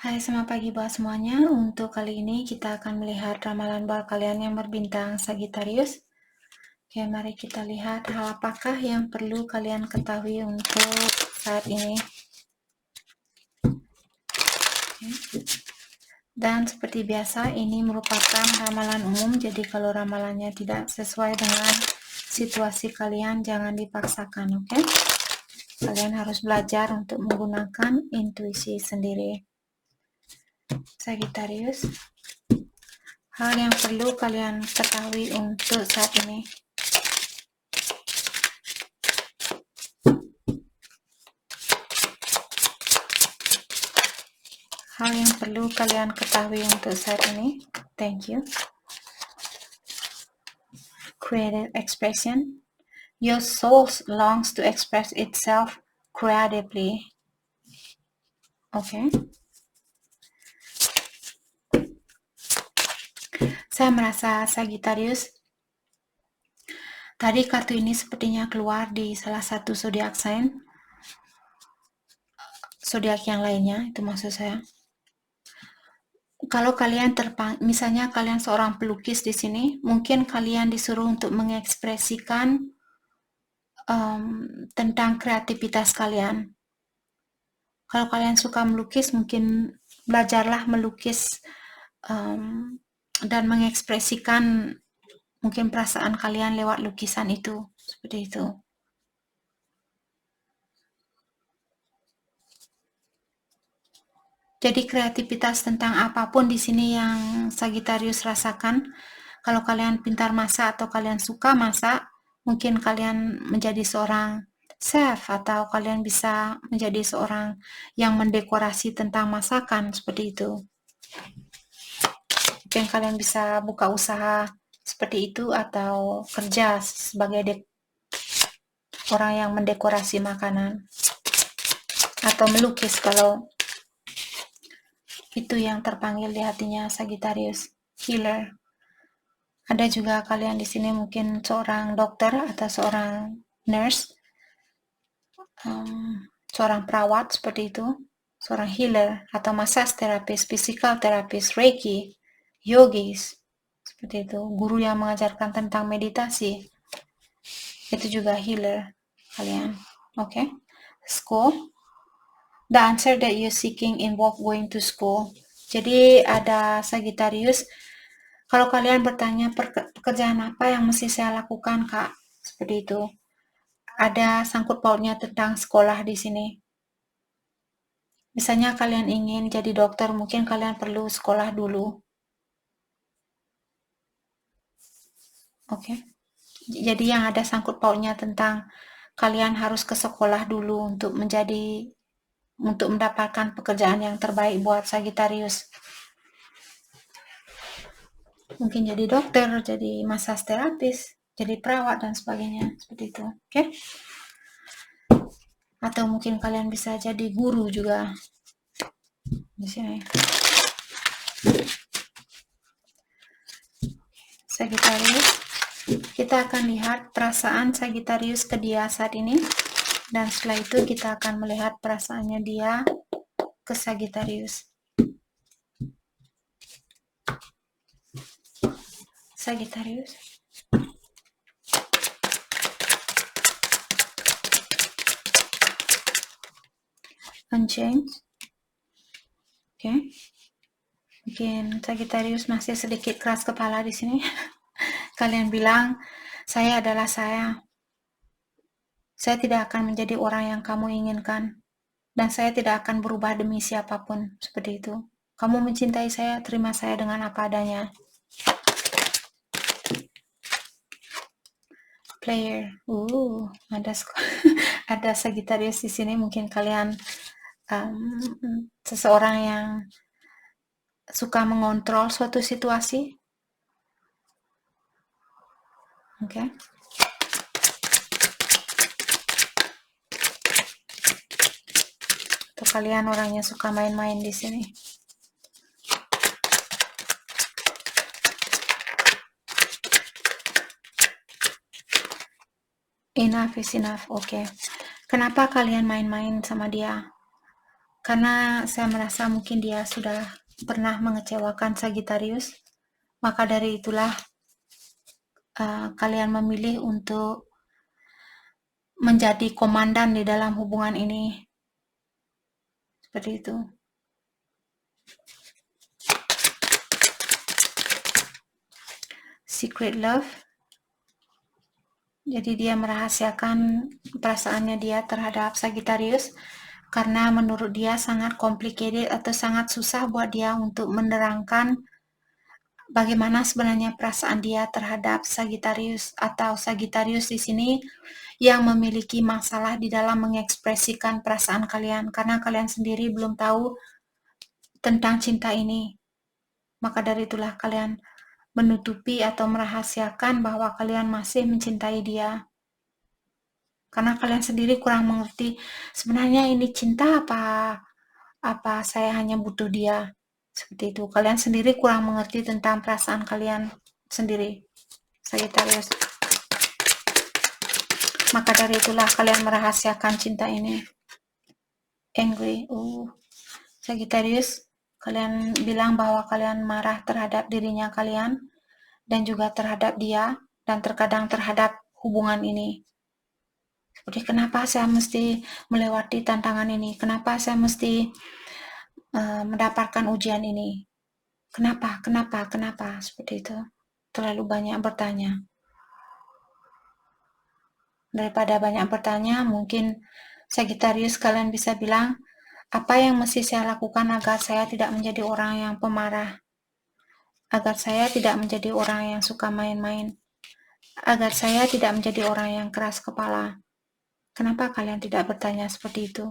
Hai, selamat pagi buat semuanya. Untuk kali ini kita akan melihat ramalan buat kalian yang berbintang Sagittarius. Oke, mari kita lihat hal apakah yang perlu kalian ketahui untuk saat ini. Oke. Dan seperti biasa, ini merupakan ramalan umum, jadi kalau ramalannya tidak sesuai dengan situasi kalian, jangan dipaksakan, oke? Kalian harus belajar untuk menggunakan intuisi sendiri. Sagittarius, hal yang perlu kalian ketahui untuk saat ini. Hal yang perlu kalian ketahui untuk saat ini. Thank you. Creative expression. Your soul longs to express itself creatively. Oke. Saya merasa Sagittarius, tadi kartu ini sepertinya keluar di salah satu zodiak sign. Zodiak yang lainnya, itu maksud saya. Kalau kalian misalnya kalian seorang pelukis di sini, mungkin kalian disuruh untuk mengekspresikan tentang kreativitas kalian. Kalau kalian suka melukis, mungkin belajarlah melukis dan mengekspresikan mungkin perasaan kalian lewat lukisan itu, seperti itu. Jadi kreativitas tentang apapun di sini yang Sagittarius rasakan. Kalau kalian pintar masak atau kalian suka masak, mungkin kalian menjadi seorang chef atau kalian bisa menjadi seorang yang mendekorasi tentang masakan, seperti itu. Mungkin kalian bisa buka usaha seperti itu atau kerja sebagai orang yang mendekorasi makanan atau melukis kalau itu yang terpanggil di hatinya Sagittarius. Healer. Ada juga kalian di sini mungkin seorang dokter atau seorang nurse, seorang perawat seperti itu, seorang healer atau massage therapist, physical therapist, reiki, yogis, seperti itu, guru yang mengajarkan tentang meditasi, itu juga healer kalian. Oke. School, the answer that you're seeking involve going to school. Jadi ada Sagittarius, kalau kalian bertanya pekerjaan apa yang mesti saya lakukan, Kak, seperti itu, ada sangkut pautnya tentang sekolah di sini. Misalnya kalian ingin jadi dokter, mungkin kalian perlu sekolah dulu. Oke. Jadi yang ada sangkut pautnya tentang kalian harus ke sekolah dulu untuk mendapatkan pekerjaan yang terbaik buat Sagittarius. Mungkin jadi dokter, jadi massage terapis, jadi perawat dan sebagainya, seperti itu. Oke? Atau mungkin kalian bisa jadi guru juga di sini. Sagittarius, kita akan lihat perasaan Sagittarius ke dia saat ini, dan setelah itu kita akan melihat perasaannya dia ke Sagittarius. Sagittarius. Unchanged. Oke. Mungkin Sagittarius masih sedikit keras kepala di sini. Kalian bilang, saya adalah saya. Saya tidak akan menjadi orang yang kamu inginkan. Dan saya tidak akan berubah demi siapapun. Seperti itu. Kamu mencintai saya, terima saya dengan apa adanya. Player. Ada Sagittarius di sini. Mungkin kalian seseorang yang suka mengontrol suatu situasi. Oke. Atau kalian orangnya suka main-main di sini. Enough is enough. Oke. Kenapa kalian main-main sama dia? Karena saya merasa mungkin dia sudah pernah mengecewakan Sagittarius, maka dari itulah kalian memilih untuk menjadi komandan di dalam hubungan ini. Seperti itu. Secret love. Jadi dia merahasiakan perasaannya dia terhadap Sagittarius karena menurut dia sangat complicated atau sangat susah buat dia untuk menerangkan bagaimana sebenarnya perasaan dia terhadap Sagittarius, atau Sagittarius di sini yang memiliki masalah di dalam mengekspresikan perasaan kalian karena kalian sendiri belum tahu tentang cinta ini. Maka dari itulah kalian menutupi atau merahasiakan bahwa kalian masih mencintai dia. Karena kalian sendiri kurang mengerti sebenarnya ini cinta apa saya hanya butuh dia. Seperti itu. Kalian sendiri kurang mengerti tentang perasaan kalian sendiri. Sagittarius. Maka dari itulah kalian merahasiakan cinta ini. Angry. Sagittarius, kalian bilang bahwa kalian marah terhadap dirinya kalian dan juga terhadap dia dan terkadang terhadap hubungan ini. Seperti kenapa saya mesti melewati tantangan ini? Kenapa saya mesti mendapatkan ujian ini? Kenapa? Seperti itu. Terlalu banyak bertanya. Daripada banyak bertanya, mungkin Sagittarius kalian bisa bilang, apa yang mesti saya lakukan agar saya tidak menjadi orang yang pemarah? Agar saya tidak menjadi orang yang suka main-main? Agar saya tidak menjadi orang yang keras kepala? Kenapa kalian tidak bertanya seperti itu?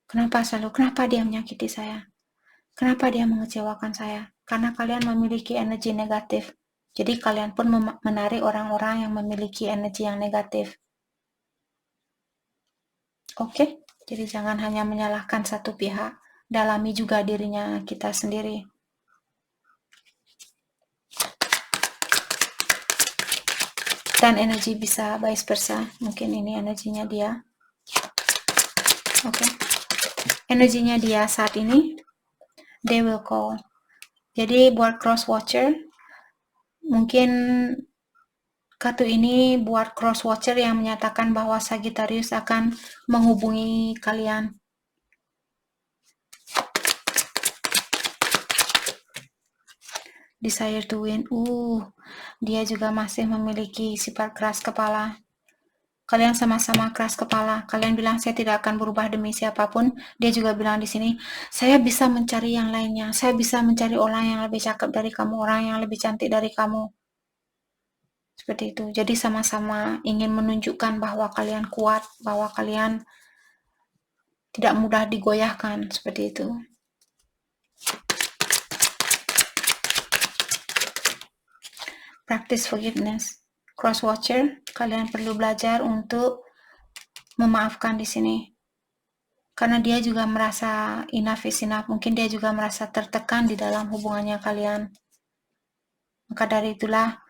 Kenapa dia menyakiti saya? Kenapa dia mengecewakan saya? Karena kalian memiliki energi negatif. Jadi kalian pun menarik orang-orang yang memiliki energi yang negatif. Oke? Jadi jangan hanya menyalahkan satu pihak. Dalami juga dirinya kita sendiri. Dan energi bisa vice versa. Mungkin ini energinya dia. Oke. Energinya dia saat ini, they will call. Jadi buat cross watcher, mungkin kartu ini buat cross watcher yang menyatakan bahwa Sagittarius akan menghubungi kalian. Desire to win. Dia juga masih memiliki sifat keras kepala. Kalian sama-sama keras kepala. Kalian bilang saya tidak akan berubah demi siapapun. Dia juga bilang di sini, saya bisa mencari yang lainnya. Saya bisa mencari orang yang lebih cakep dari kamu, orang yang lebih cantik dari kamu. Seperti itu. Jadi sama-sama ingin menunjukkan bahwa kalian kuat, bahwa kalian tidak mudah digoyahkan. Seperti itu. Practice forgiveness. Cross watcher, kalian perlu belajar untuk memaafkan di sini. Karena dia juga merasa enough is enough. Mungkin dia juga merasa tertekan di dalam hubungannya kalian. Maka dari itulah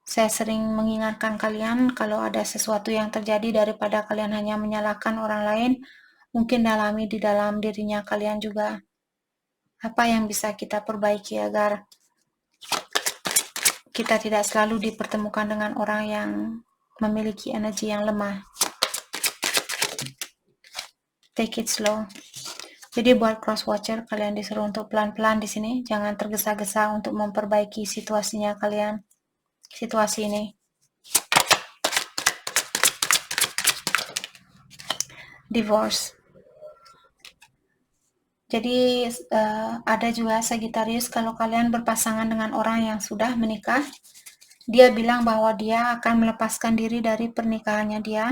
saya sering mengingatkan kalian kalau ada sesuatu yang terjadi daripada kalian hanya menyalahkan orang lain, mungkin dalami di dalam dirinya kalian juga. Apa yang bisa kita perbaiki agar kita tidak selalu dipertemukan dengan orang yang memiliki energi yang lemah. Take it slow. Jadi buat cross watcher, kalian disuruh untuk pelan-pelan di sini, jangan tergesa-gesa untuk memperbaiki situasinya kalian. Situasi ini. Divorce. Jadi ada juga Sagittarius, kalau kalian berpasangan dengan orang yang sudah menikah, dia bilang bahwa dia akan melepaskan diri dari pernikahannya dia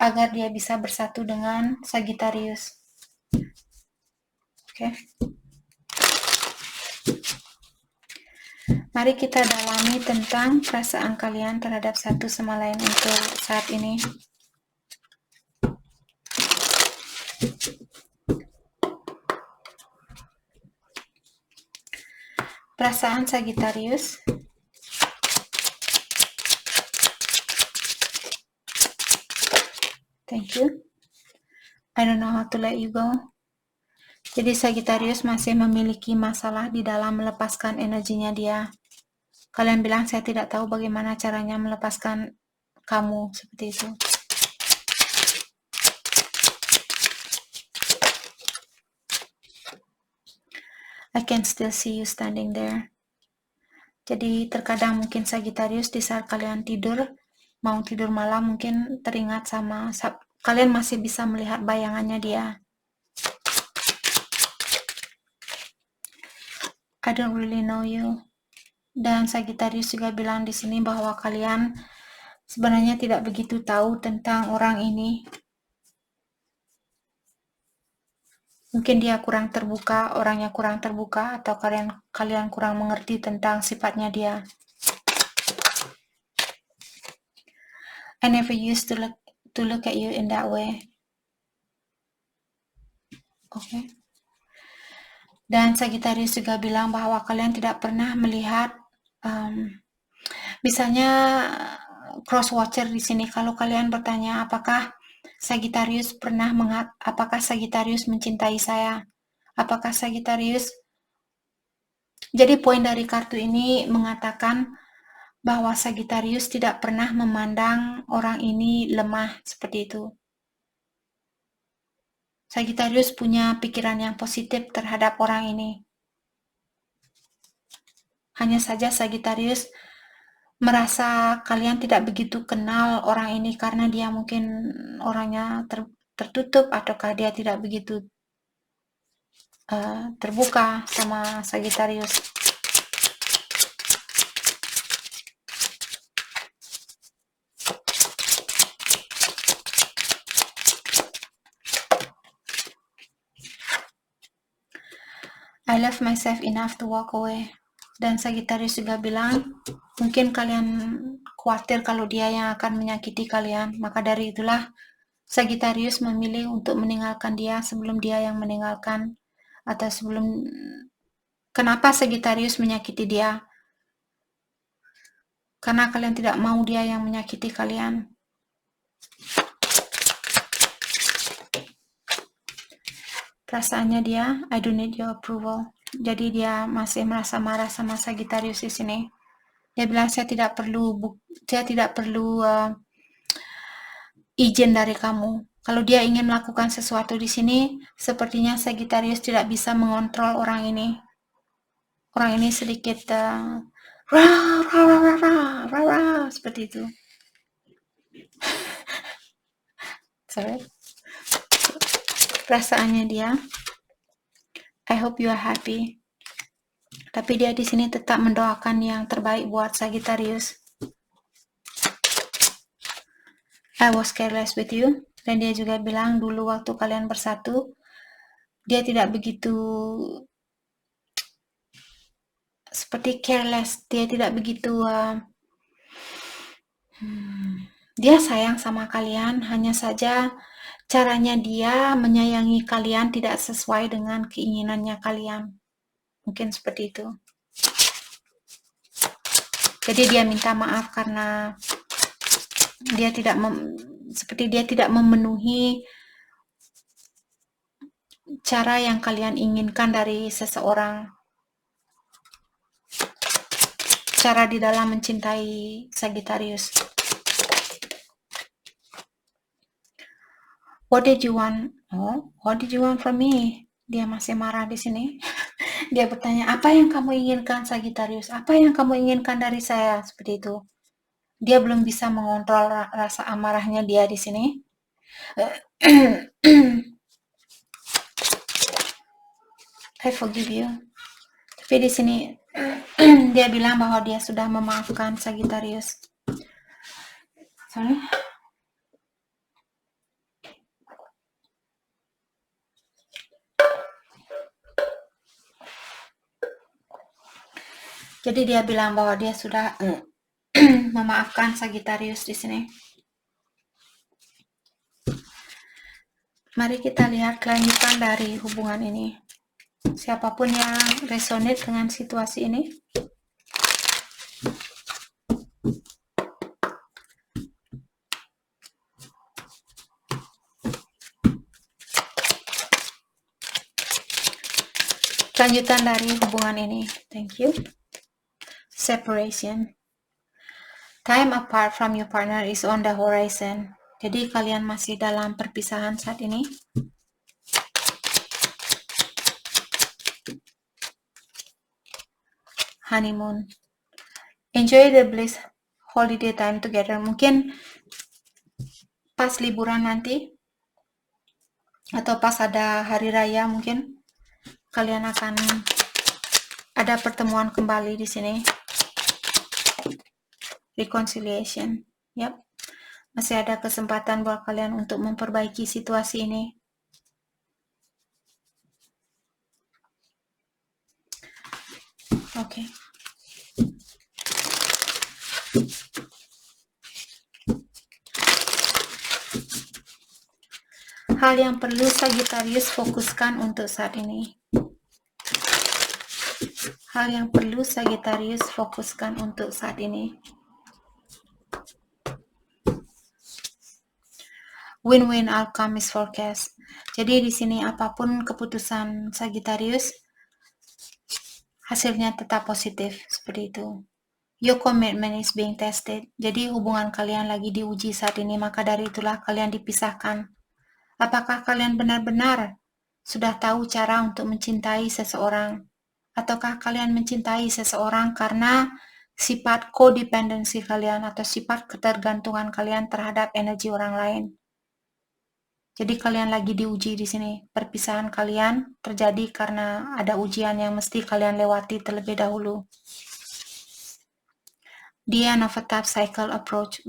agar dia bisa bersatu dengan Sagittarius. Oke. Mari kita dalami tentang perasaan kalian terhadap satu sama lain untuk saat ini. Perasaan Sagittarius. Thank you. I don't know how to let you go. Jadi Sagittarius masih memiliki masalah di dalam melepaskan energinya dia. Kalian bilang saya tidak tahu bagaimana caranya melepaskan kamu, seperti itu. I can still see you standing there. Jadi terkadang mungkin Sagittarius di saat kalian tidur, mau tidur malam, mungkin teringat sama, kalian masih bisa melihat bayangannya dia. I don't really know you. Dan Sagittarius juga bilang di sini bahwa kalian sebenarnya tidak begitu tahu tentang orang ini. Mungkin dia kurang terbuka, orangnya kurang terbuka, atau kalian kurang mengerti tentang sifatnya dia. I never used to look at you in that way. Okay. Dan Sagittarius juga bilang bahwa kalian tidak pernah melihat, misalnya cross watcher di sini. Kalau kalian bertanya apakah Sagittarius mencintai saya? Apakah Sagittarius? Jadi poin dari kartu ini mengatakan bahwa Sagittarius tidak pernah memandang orang ini lemah seperti itu. Sagittarius punya pikiran yang positif terhadap orang ini. Hanya saja Sagittarius merasa kalian tidak begitu kenal orang ini karena dia mungkin orangnya tertutup, ataukah dia tidak begitu terbuka sama Sagittarius. I love myself enough to walk away. Dan Sagittarius juga bilang, mungkin kalian khawatir kalau dia yang akan menyakiti kalian. Maka dari itulah Sagittarius memilih untuk meninggalkan dia sebelum dia yang meninggalkan. Atau sebelum... Kenapa Sagittarius menyakiti dia? Karena kalian tidak mau dia yang menyakiti kalian. Perasaannya dia, I don't need your approval. Jadi dia masih merasa marah sama Sagittarius di sini. Dia bilang saya tidak perlu izin dari kamu. Kalau dia ingin melakukan sesuatu di sini, sepertinya Sagittarius tidak bisa mengontrol orang ini. Orang ini sedikit seperti itu. Sorry. Perasaannya dia, I hope you are happy. Tapi dia di sini tetap mendoakan yang terbaik buat Sagittarius. I was careless with you. Dan dia juga bilang dulu waktu kalian bersatu, dia tidak begitu seperti careless. Dia tidak begitu dia sayang sama kalian, hanya saja caranya dia menyayangi kalian tidak sesuai dengan keinginannya kalian. Mungkin seperti itu. Jadi dia minta maaf karena dia tidak memenuhi cara yang kalian inginkan dari seseorang. Cara di dalam mencintai Sagittarius. What did you want? Oh, what did you want from me? Dia masih marah di sini. Dia bertanya, apa yang kamu inginkan Sagittarius? Apa yang kamu inginkan dari saya? Seperti itu. Dia belum bisa mengontrol rasa amarahnya dia di sini. I forgive you. Tapi di sini dia bilang bahwa dia sudah memaafkan Sagittarius. Sorry. Jadi dia bilang bahwa dia sudah memaafkan Sagittarius di sini. Mari kita lihat kelanjutan dari hubungan ini. Siapapun yang resonate dengan situasi ini, Kelanjutan dari hubungan ini. Thank you. Separation. Time apart from your partner is on the horizon. Jadi kalian masih dalam perpisahan saat ini. Honeymoon. Enjoy the bliss holiday time together. Mungkin pas liburan nanti atau pas ada hari raya mungkin kalian akan ada pertemuan kembali di sini. Reconciliation. Yap. Masih ada kesempatan buat kalian untuk memperbaiki situasi ini. Oke. Hal yang perlu Sagittarius fokuskan untuk saat ini. Hal yang perlu Sagittarius fokuskan untuk saat ini. Win-win outcome is forecast. Jadi di sini apapun keputusan Sagittarius, hasilnya tetap positif seperti itu. Your commitment is being tested. Jadi hubungan kalian lagi diuji saat ini, maka dari itulah kalian dipisahkan. Apakah kalian benar-benar sudah tahu cara untuk mencintai seseorang? Ataukah kalian mencintai seseorang karena sifat codependency kalian atau sifat ketergantungan kalian terhadap energi orang lain? Jadi kalian lagi diuji di sini. Perpisahan kalian terjadi karena ada ujian yang mesti kalian lewati terlebih dahulu. The end of a top cycle approach.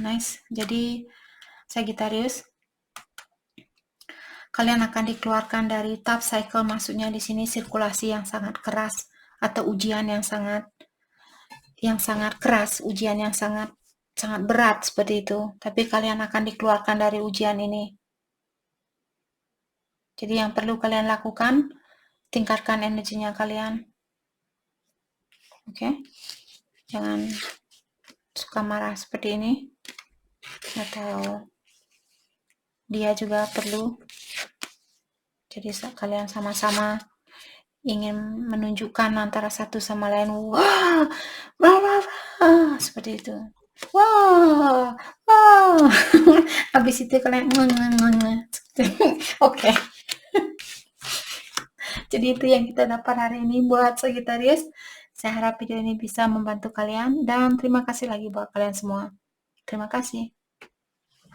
Nice. Jadi Sagittarius, kalian akan dikeluarkan dari top cycle, maksudnya di sini sirkulasi yang sangat keras atau ujian yang sangat keras, ujian yang sangat berat seperti itu. Tapi kalian akan dikeluarkan dari ujian ini. Jadi yang perlu kalian lakukan, tingkatkan energinya kalian. Oke? Jangan suka marah seperti ini. Atau dia juga perlu. Jadi kalian sama-sama ingin menunjukkan antara satu sama lain. Wah, wah, wah, wah, seperti itu. Wah, wah. Habis itu kalian oke. Jadi itu yang kita dapat hari ini buat Sagittarius. Saya harap video ini bisa membantu kalian dan terima kasih lagi buat kalian semua. Terima kasih.